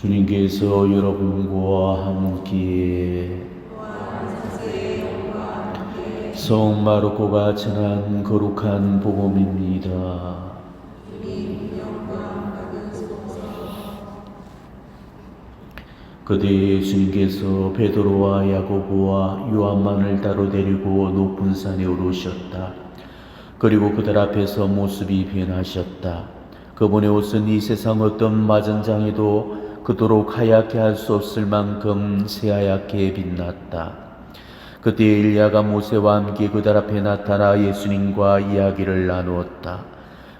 주님께서 여러분과 함께 성 마르코가 전한 거룩한 복음입니다. 그때 주님께서 베드로와 야고보와 요한만을 따로 데리고 높은 산에 오르셨다. 그리고 그들 앞에서 모습이 변하셨다. 그분의 옷은 이 세상 어떤 마전장에도 그토록 하얗게 할 수 없을 만큼 새하얗게 빛났다. 그때 엘리야가 모세와 함께 그들 앞에 나타나 예수님과 이야기를 나누었다.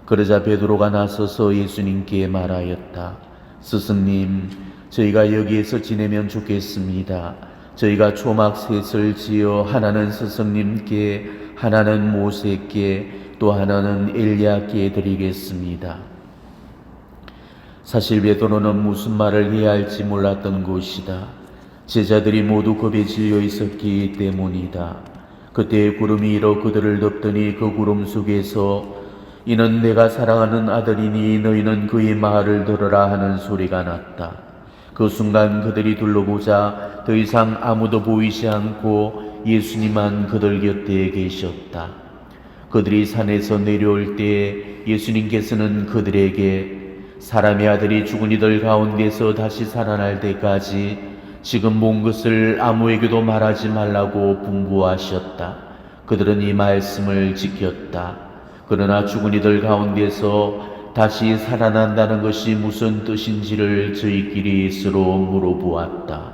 그러자 베드로가 나서서 예수님께 말하였다. 스승님, 저희가 여기에서 지내면 좋겠습니다. 저희가 초막 셋을 지어 하나는 스승님께, 하나는 모세께, 또 하나는 엘리야께 드리겠습니다. 사실 베드로는 무슨 말을 해야 할지 몰랐던 것이다. 제자들이 모두 겁에 질려 있었기 때문이다. 그때 구름이 일어 그들을 덮더니 그 구름 속에서 이는 내가 사랑하는 아들이니 너희는 그의 말을 들으라 하는 소리가 났다. 그 순간 그들이 둘러보자 더 이상 아무도 보이지 않고 예수님만 그들 곁에 계셨다. 그들이 산에서 내려올 때 예수님께서는 그들에게 사람의 아들이 죽은 이들 가운데서 다시 살아날 때까지 지금 본 것을 아무에게도 말하지 말라고 분부하셨다. 그들은 이 말씀을 지켰다. 그러나 죽은 이들 가운데서 다시 살아난다는 것이 무슨 뜻인지를 저희끼리 서로 물어보았다.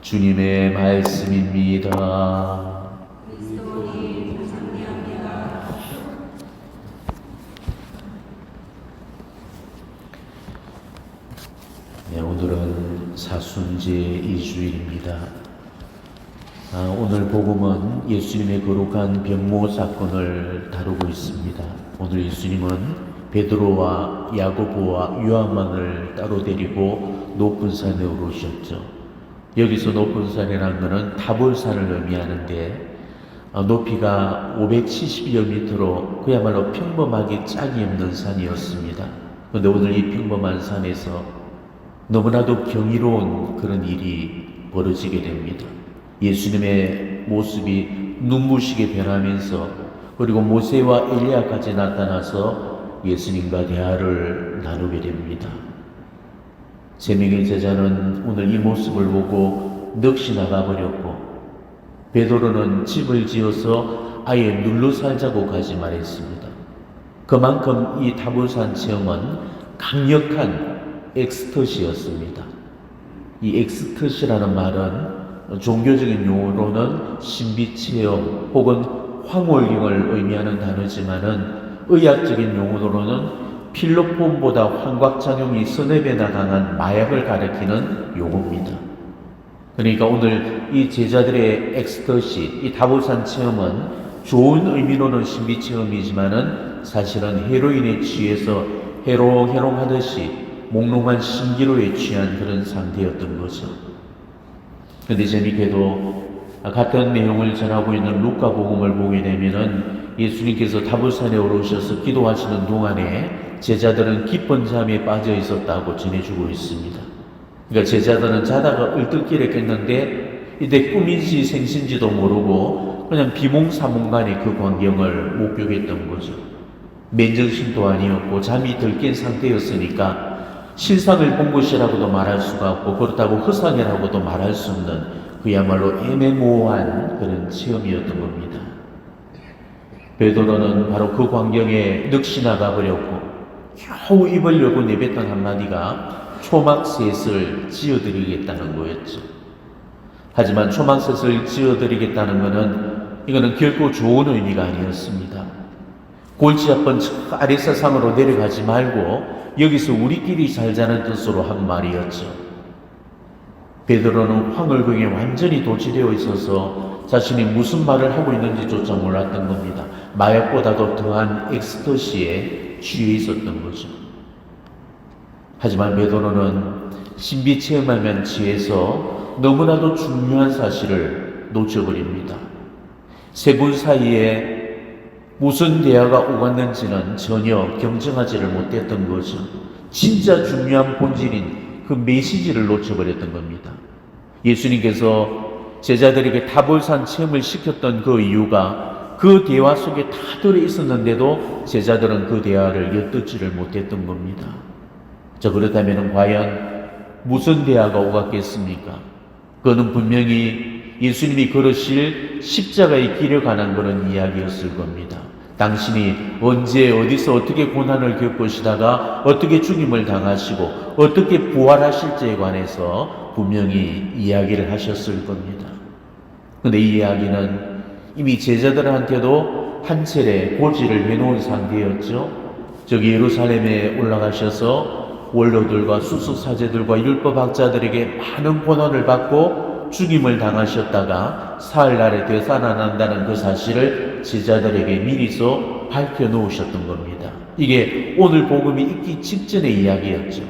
주님의 말씀입니다. 네, 오늘은 사순제 2주일입니다. 오늘 복음은 예수님의 거룩한 병모 사건을 다루고 있습니다. 오늘 예수님은 베드로와 야고보와 요한만을 따로 데리고 높은 산에 오르셨죠. 여기서 높은 산이라는 것은 타볼산을 의미하는데 높이가 570여 미터로 그야말로 평범하게 짝이 없는 산이었습니다. 그런데 오늘 이 평범한 산에서 너무나도 경이로운 그런 일이 벌어지게 됩니다. 예수님의 모습이 눈부시게 변하면서 그리고 모세와 엘리야까지 나타나서 예수님과 대화를 나누게 됩니다. 세 명의 제자는 오늘 이 모습을 보고 넋이 나가버렸고 베드로는 집을 지어서 아예 눌러 살자고 가지 말했습니다. 그만큼 이 타볼산 체험은 강력한 엑스터시였습니다. 이 엑스터시라는 말은 종교적인 용어로는 신비체험 혹은 황홀경을 의미하는 단어지만은 의학적인 용어로는 필로폰보다 환각작용이 서너 배나 강한 마약을 가리키는 용어입니다. 그러니까 오늘 이 제자들의 엑스터시, 이 타볼산 체험은 좋은 의미로는 신비체험이지만은 사실은 헤로인에 취해서 해롱해롱 하듯이 몽롱한 신기로에 취한 그런 상태였던 거죠. 그런데 재미있게도 같은 내용을 전하고 있는 루카복음을 보게 되면은 예수님께서 타볼산에 오르셔서 기도하시는 동안에 제자들은 깊은 잠에 빠져 있었다고 전해주고 있습니다. 그러니까 제자들은 자다가 얼떨결에 깼는데 이때 꿈인지 생신지도 모르고 그냥 비몽사몽간에 그 광경을 목격했던 거죠. 맨정신도 아니었고 잠이 덜 깬 상태였으니까 실상을 본 것이라고도 말할 수가 없고 그렇다고 허상이라고도 말할 수 없는 그야말로 애매모호한 그런 체험이었던 겁니다. 베드로는 바로 그 광경에 넋이 나가버렸고 겨우 입을 열고 내뱉던 한마디가 초막셋을 지어드리겠다는 거였죠. 하지만 초막셋을 지어드리겠다는 이거는 결코 좋은 의미가 아니었습니다. 골치 아픈 아리사상으로 내려가지 말고 여기서 우리끼리 살자는 뜻으로 한 말이었죠. 베드로는 황홀경에 완전히 도취되어 있어서 자신이 무슨 말을 하고 있는지조차 몰랐던 겁니다. 마약보다도 더한 엑스터시에 취해 있었던 거죠. 하지만 베드로는 신비 체험하면 취해서 너무나도 중요한 사실을 놓쳐버립니다. 세 분 사이에 무슨 대화가 오갔는지는 전혀 경청하지를 못했던 거죠. 진짜 중요한 본질인 그 메시지를 놓쳐버렸던 겁니다. 예수님께서 제자들에게 타볼산 체험을 시켰던 그 이유가 그 대화 속에 다 들어있었는데도 제자들은 그 대화를 엿듣지를 못했던 겁니다. 자, 그렇다면 과연 무슨 대화가 오갔겠습니까? 그거는 분명히 예수님이 걸으실 십자가의 길에 관한 그런 이야기였을 겁니다. 당신이 언제 어디서 어떻게 고난을 겪으시다가 어떻게 죽임을 당하시고 어떻게 부활하실지에 관해서 분명히 이야기를 하셨을 겁니다. 그런데 이 이야기는 이미 제자들한테도 한 차례 고지를 해놓은 상태였죠. 저기 예루살렘에 올라가셔서 원로들과 수수사제들과 율법학자들에게 많은 고난을 받고 죽임을 당하셨다가 사흘날에 되살아난다는 그 사실을 제자들에게 미리서 밝혀놓으셨던 겁니다. 이게 오늘 복음이 있기 직전의 이야기였죠.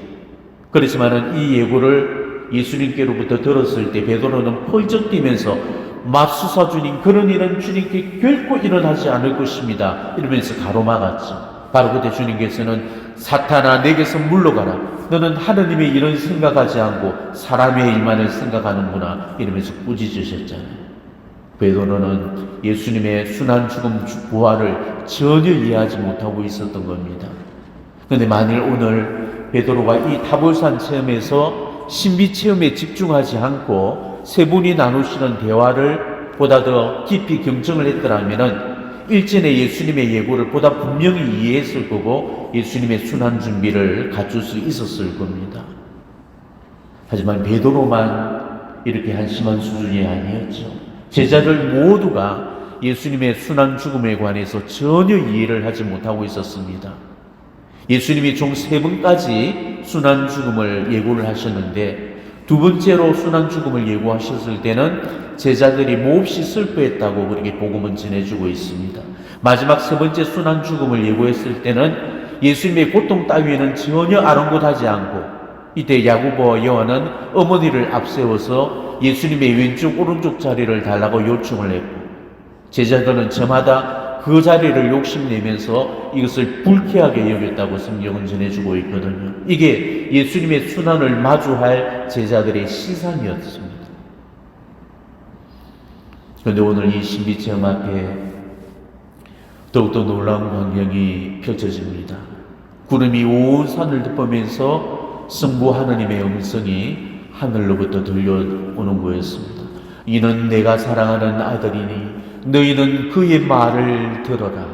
그렇지만은 이 예고를 예수님께로부터 들었을 때 베드로는 펄쩍 뛰면서 맙소사 주님, 그런 일은 주님께 결코 일어나지 않을 것입니다 이러면서 가로막았죠. 바로 그때 주님께서는 사탄아, 내게서 물러가라. 너는 하느님의 일은 생각하지 않고 사람의 일만을 생각하는구나 이러면서 꾸짖으셨잖아요. 베드로는 예수님의 순환 죽음 부활을 전혀 이해하지 못하고 있었던 겁니다. 그런데 만일 오늘 베드로가 이 타볼산 체험에서 신비 체험에 집중하지 않고 세 분이 나누시는 대화를 보다 더 깊이 경청을 했더라면은 일전에 예수님의 예고를 보다 분명히 이해했을 거고 예수님의 순환 준비를 갖출 수 있었을 겁니다. 하지만 베드로만 이렇게 한심한 수준이 아니었죠. 제자들 모두가 예수님의 순환 죽음에 관해서 전혀 이해를 하지 못하고 있었습니다. 예수님이 총 3번까지 순환 죽음을 예고를 하셨는데 두 번째로 순환 죽음을 예고하셨을 때는 제자들이 몹시 슬퍼했다고 그렇게 복음은 전해주고 있습니다. 마지막 3번째 순환 죽음을 예고했을 때는 예수님의 고통 따위에는 전혀 아랑곳하지 않고 이때 야고보와 요한은 어머니를 앞세워서 예수님의 왼쪽 오른쪽 자리를 달라고 요청을 했고 제자들은 저마다 그 자리를 욕심내면서 이것을 불쾌하게 여겼다고 성경은 전해주고 있거든요. 이게 예수님의 순환을 마주할 제자들의 시선이었습니다. 그런데 오늘 이 신비체험 앞에 더욱더 놀라운 광경이 펼쳐집니다. 구름이 온 산을 덮으면서 성부 하느님의 음성이 하늘로부터 들려오는 거였습니다. 이는 내가 사랑하는 아들이니 너희는 그의 말을 들어라.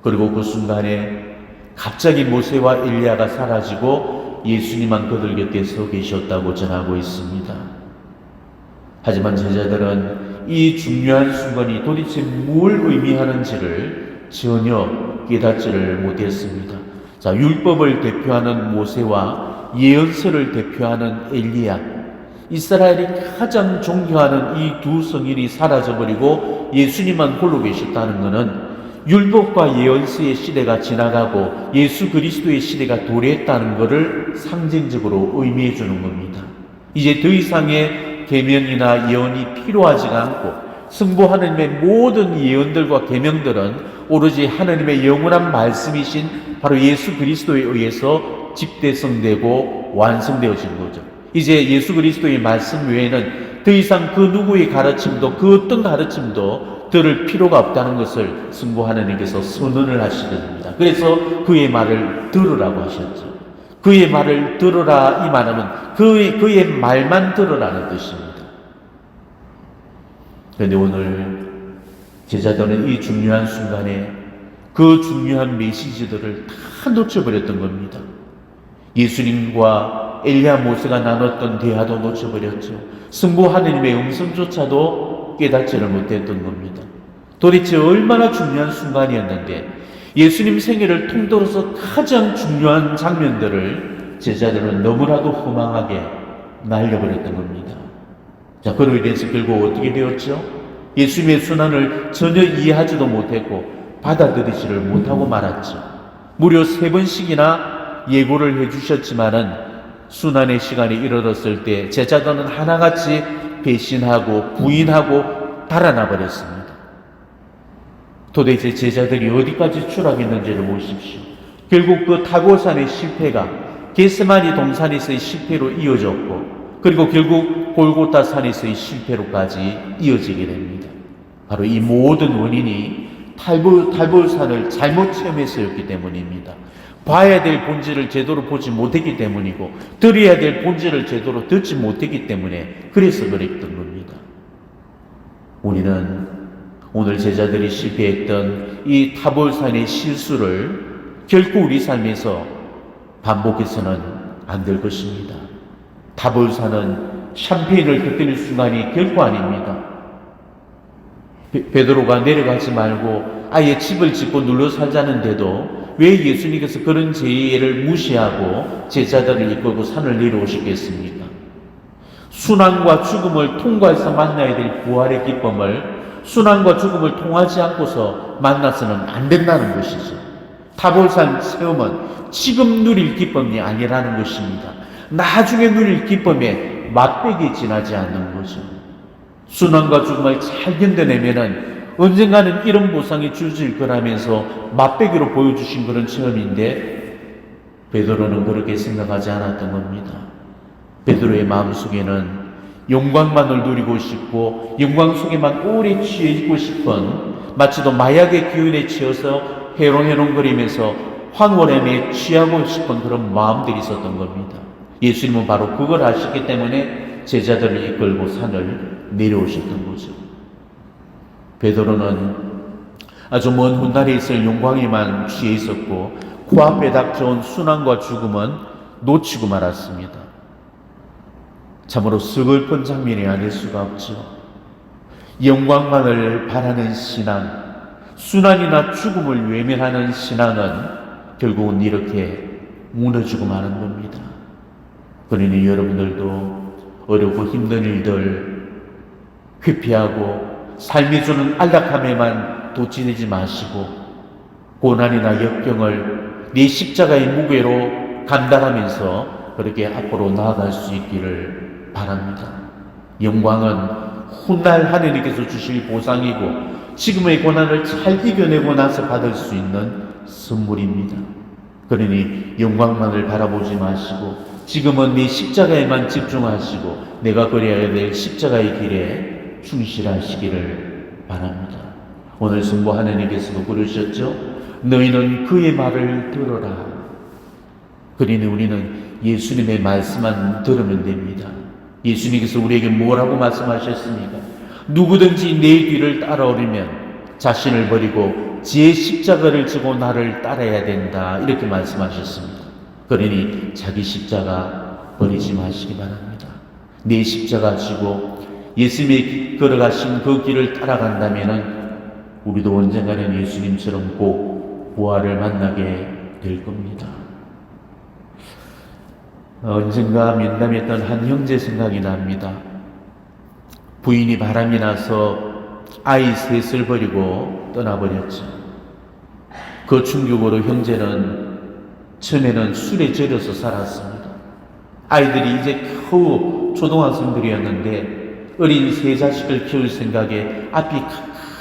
그리고 그 순간에 갑자기 모세와 엘리야가 사라지고 예수님만 그들 곁에 서 계셨다고 전하고 있습니다. 하지만 제자들은 이 중요한 순간이 도대체 뭘 의미하는지를 전혀 깨닫지를 못했습니다. 자, 율법을 대표하는 모세와 예언서를 대표하는 엘리야, 이스라엘이 가장 존경하는 이 두 성인이 사라져버리고 예수님만 홀로 계셨다는 것은 율법과 예언서의 시대가 지나가고 예수 그리스도의 시대가 도래했다는 것을 상징적으로 의미해 주는 겁니다. 이제 더 이상의 계명이나 예언이 필요하지가 않고 성부 하나님의 모든 예언들과 계명들은 오로지 하나님의 영원한 말씀이신 바로 예수 그리스도에 의해서 집대성되고 완성되어진 거죠. 이제 예수 그리스도의 말씀 외에는 더 이상 그 누구의 가르침도 그 어떤 가르침도 들을 필요가 없다는 것을 성부 하나님께서 선언을 하시게 됩니다. 그래서 그의 말을 들으라고 하셨죠. 그의 말을 들으라 이 말은 그의 말만 들으라는 뜻입니다. 그런데 오늘 제자들은 이 중요한 순간에 그 중요한 메시지들을 다 놓쳐버렸던 겁니다. 예수님과 엘리야 모세가 나눴던 대화도 놓쳐버렸죠. 성부 하느님의 음성조차도 깨닫지를 못했던 겁니다. 도대체 얼마나 중요한 순간이었는데 예수님 생애를 통틀어서 가장 중요한 장면들을 제자들은 너무나도 허망하게 날려버렸던 겁니다. 자, 그로 인해서 결국 어떻게 되었죠? 예수님의 순환을 전혀 이해하지도 못했고 받아들이지를 못하고 말았죠. 무려 3번씩이나 예고를 해주셨지만은 순환의 시간이 이르렀을 때 제자들은 하나같이 배신하고 부인하고 달아나 버렸습니다. 도대체 제자들이 어디까지 추락했는지를 보십시오. 결국 그 타고산의 실패가 겟세마니 동산에서의 실패로 이어졌고, 그리고 결국 골고타 산에서의 실패로까지 이어지게 됩니다. 바로 이 모든 원인이 탈볼산을 잘못 체험해서였기 때문입니다. 봐야 될 본질을 제대로 보지 못했기 때문이고, 들어야 될 본질을 제대로 듣지 못했기 때문에 그래서 그랬던 겁니다. 우리는 오늘 제자들이 실패했던 이 타볼산의 실수를 결코 우리 삶에서 반복해서는 안 될 것입니다. 타볼산은 샴페인을 터뜨릴 순간이 결코 아닙니다. 베드로가 내려가지 말고 아예 집을 짓고 눌러 살자는데도 왜 예수님께서 그런 제의를 무시하고 제자들을 이끌고 산을 내려오셨겠습니까? 순환과 죽음을 통과해서 만나야 될 부활의 기쁨을 순환과 죽음을 통하지 않고서 만나서는 안 된다는 것이죠. 타볼산 체험은 지금 누릴 기쁨이 아니라는 것입니다. 나중에 누릴 기쁨에 맛배기 지나지 않는 거죠. 순환과 죽음을 잘 견뎌내면은 언젠가는 이런 보상이 주어질 거라면서 맛배기로 보여주신 그런 체험인데, 베드로는 그렇게 생각하지 않았던 겁니다. 베드로의 마음속에는 영광만을 누리고 싶고 영광 속에만 오래 취해 있고 싶은, 마치도 마약의 기운에 취해서 해롱해롱거리면서 황홀함에 취하고 싶은 그런 마음들이 있었던 겁니다. 예수님은 바로 그걸 아셨기 때문에 제자들을 이끌고 산을 내려오셨던 거죠. 베드로는 아주 먼 훗날에 있을 영광에만 취해 있었고, 코앞에 닥쳐온 순환과 죽음은 놓치고 말았습니다. 참으로 슬픈 장면이 아닐 수가 없죠. 영광만을 바라는 신앙, 순환이나 죽음을 외면하는 신앙은 결국은 이렇게 무너지고 마는 겁니다. 그러니 여러분들도 어렵고 힘든 일들 회피하고 삶이 주는 안락함에만 도취되지 마시고, 고난이나 역경을 네 십자가의 무게로 감당하면서 그렇게 앞으로 나아갈 수 있기를 바랍니다. 영광은 훗날 하느님께서 주실 보상이고, 지금의 고난을 잘 이겨내고 나서 받을 수 있는 선물입니다. 그러니 영광만을 바라보지 마시고 지금은 네 십자가에만 집중하시고 내가 걸어야 될 십자가의 길에 충실하시기를 바랍니다. 오늘 성부 하나님께서도 그러셨죠? 너희는 그의 말을 들어라. 그러니 우리는 예수님의 말씀만 들으면 됩니다. 예수님께서 우리에게 뭐라고 말씀하셨습니까? 누구든지 내 뒤를 따라오려면 자신을 버리고 제 십자가를 지고 나를 따라야 된다, 이렇게 말씀하셨습니다. 그러니 자기 십자가 버리지 마시기 바랍니다. 내 십자가 지고 예수님이 걸어가신 그 길을 따라간다면 우리도 언젠가는 예수님처럼 꼭 부활을 만나게 될 겁니다. 언젠가 면담했던 한 형제 생각이 납니다. 부인이 바람이 나서 아이 셋을 버리고 떠나버렸죠. 그 충격으로 형제는 처음에는 술에 절여서 살았습니다. 아이들이 이제 겨우 초등학생들이었는데 어린 세 자식을 키울 생각에 앞이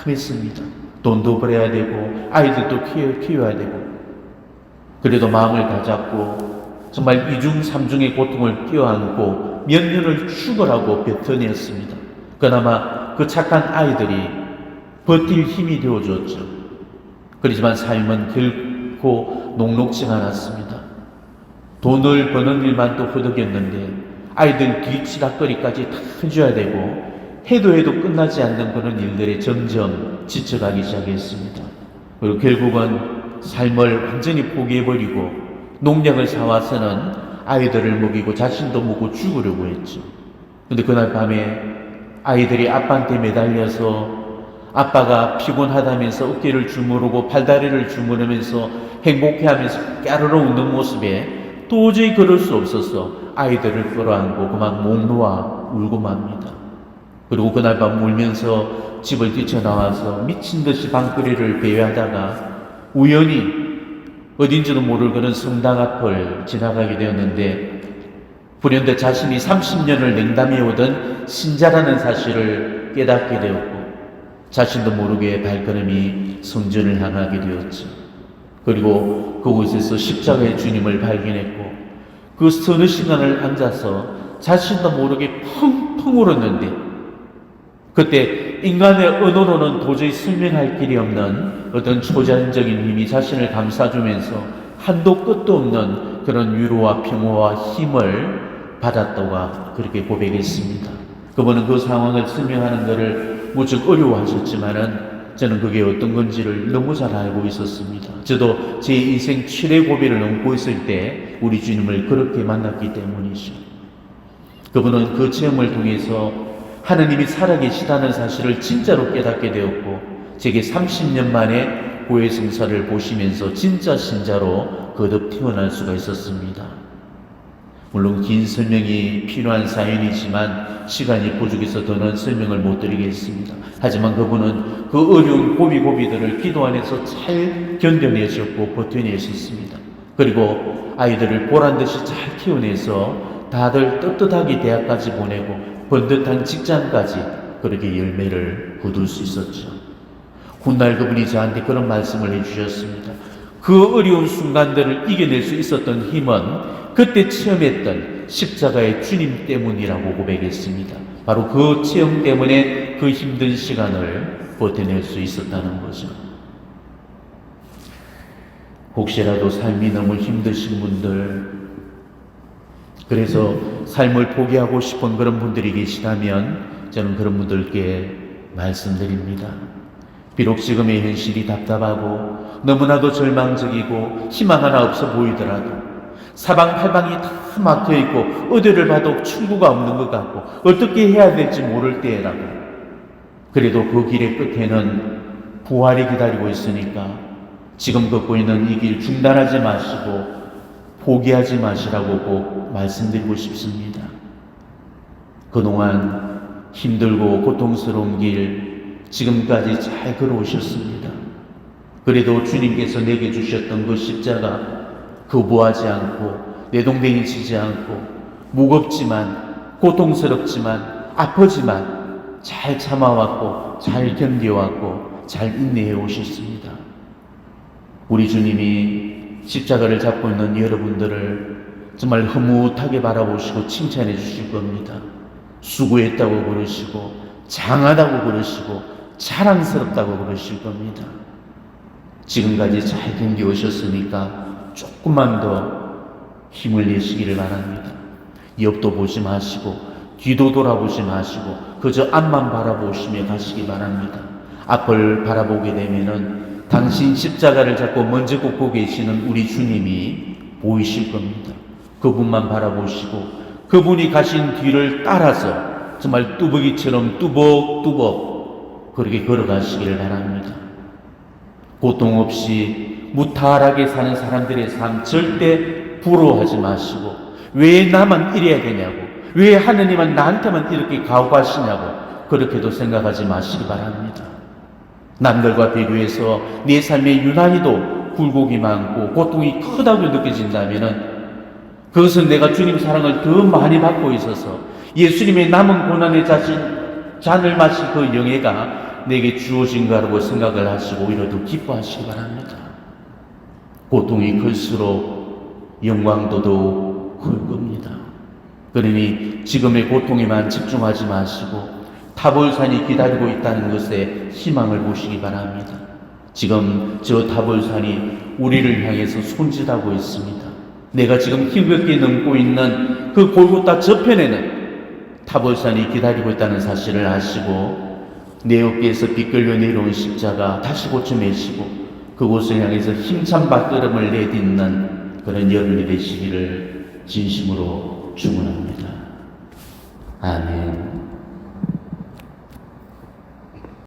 캄캄했습니다. 돈도 벌어야 되고 아이들도 키워야 되고, 그래도 마음을 다잡고 정말 이중 삼중의 고통을 껴안고 몇 년을 죽으라고 버텨냈습니다. 그나마 그 착한 아이들이 버틸 힘이 되어줬죠. 그렇지만 삶은 결코 녹록지 않았습니다. 돈을 버는 일만 또 허덕였는데 아이들 뒤치다거리까지 다 해줘야 되고 해도 끝나지 않는 그런 일들에 점점 지쳐가기 시작했습니다. 그리고 결국은 삶을 완전히 포기해버리고 농약을 사와서는 아이들을 먹이고 자신도 먹고 죽으려고 했죠. 근데 그날 밤에 아이들이 아빠한테 매달려서 아빠가 피곤하다면서 어깨를 주무르고 팔다리를 주무르면서 행복해하면서 깨르르 웃는 모습에 도저히 그럴 수 없어서 아이들을 끌어안고 그만 목 놓아 울고 맙니다. 그리고 그날 밤 울면서 집을 뛰쳐나와서 미친 듯이 방거리를 배회하다가 우연히 어딘지도 모를 그런 성당 앞을 지나가게 되었는데, 불현대 자신이 30년을 냉담해오던 신자라는 사실을 깨닫게 되었고 자신도 모르게 발걸음이 성전을 향하게 되었죠. 그리고 그곳에서 십자가의 주님을 발견했고 그 서너 시간을 앉아서 자신도 모르게 펑펑 울었는데, 그때 인간의 언어로는 도저히 설명할 길이 없는 어떤 초자연적인 힘이 자신을 감싸주면서 한도 끝도 없는 그런 위로와 평화와 힘을 받았다고 그렇게 고백했습니다. 그분은 그 상황을 설명하는 것을 무척 어려워하셨지만은 저는 그게 어떤 건지를 너무 잘 알고 있었습니다. 저도 제 인생 최대 고비를 넘고 있을 때 우리 주님을 그렇게 만났기 때문이죠. 그분은 그 체험을 통해서 하느님이 살아계시다는 사실을 진짜로 깨닫게 되었고, 제게 30년 만에 고해성사를 보시면서 진짜 신자로 거듭 태어날 수가 있었습니다. 물론 긴 설명이 필요한 사연이지만 시간이 부족해서 더는 설명을 못 드리겠습니다. 하지만 그분은 그 어려운 고비들을 기도 안에서 잘 견뎌내셨고 버텨내셨습니다. 그리고 아이들을 보란듯이 잘 키워내서 다들 떳떳하게 대학까지 보내고 번듯한 직장까지 그렇게 열매를 거둘 수 있었죠. 훗날 그분이 저한테 그런 말씀을 해주셨습니다. 그 어려운 순간들을 이겨낼 수 있었던 힘은 그때 체험했던 십자가의 주님 때문이라고 고백했습니다. 바로 그 체험 때문에 그 힘든 시간을 버텨낼 수 있었다는 거죠. 혹시라도 삶이 너무 힘드신 분들, 그래서 삶을 포기하고 싶은 그런 분들이 계시다면 저는 그런 분들께 말씀드립니다. 비록 지금의 현실이 답답하고 너무나도 절망적이고 희망 하나 없어 보이더라도, 사방팔방이 다 막혀있고 어디를 봐도 출구가 없는 것 같고 어떻게 해야 될지 모를 때라도, 그래도 그 길의 끝에는 부활이 기다리고 있으니까 지금 걷고 있는 이 길 중단하지 마시고 포기하지 마시라고 꼭 말씀드리고 싶습니다. 그동안 힘들고 고통스러운 길 지금까지 잘 걸어오셨습니다. 그래도 주님께서 내게 주셨던 그 십자가 거부하지 않고 내동댕이 치지 않고 무겁지만 고통스럽지만 아프지만 잘 참아왔고 잘 견뎌왔고 잘 인내해 오셨습니다. 우리 주님이 십자가를 잡고 있는 여러분들을 정말 흐뭇하게 바라보시고 칭찬해 주실 겁니다. 수고했다고 그러시고 장하다고 그러시고 자랑스럽다고 그러실 겁니다. 지금까지 잘 견뎌오셨으니까 조금만 더 힘을 내시기를 바랍니다. 옆도 보지 마시고 뒤도 돌아보지 마시고 그저 앞만 바라보시며 가시기 바랍니다. 앞을 바라보게 되면은 당신 십자가를 잡고 먼저 걷고 계시는 우리 주님이 보이실 겁니다. 그분만 바라보시고 그분이 가신 뒤를 따라서 정말 뚜벅이처럼 뚜벅뚜벅 그렇게 걸어가시기를 바랍니다. 고통 없이 무탈하게 사는 사람들의 삶 절대 부러워하지 마시고, 왜 나만 이래야 되냐고, 왜 하느님은 나한테만 이렇게 가혹하시냐고 그렇게도 생각하지 마시기 바랍니다. 남들과 비교해서 내 삶의 유난히도 굴곡이 많고 고통이 크다고 느껴진다면 그것은 내가 주님 사랑을 더 많이 받고 있어서 예수님의 남은 고난의 잔을 마실 그 영예가 내게 주어진 거라고 생각을 하시고 오히려 더 기뻐하시기 바랍니다. 고통이 클수록 영광도 더욱 클 겁니다. 그러니 지금의 고통에만 집중하지 마시고 타볼산이 기다리고 있다는 것에 희망을 보시기 바랍니다. 지금 저 타볼산이 우리를 향해서 손짓하고 있습니다. 내가 지금 힘겹게 넘고 있는 그 골고타 저편에는 타볼산이 기다리고 있다는 사실을 아시고 내 어깨에서 비끌려 내려온 십자가 다시 고쳐내시고 그곳을 향해서 힘찬 발걸음을 내딛는 그런 여러분이 되시기를 진심으로 축원합니다. 아멘.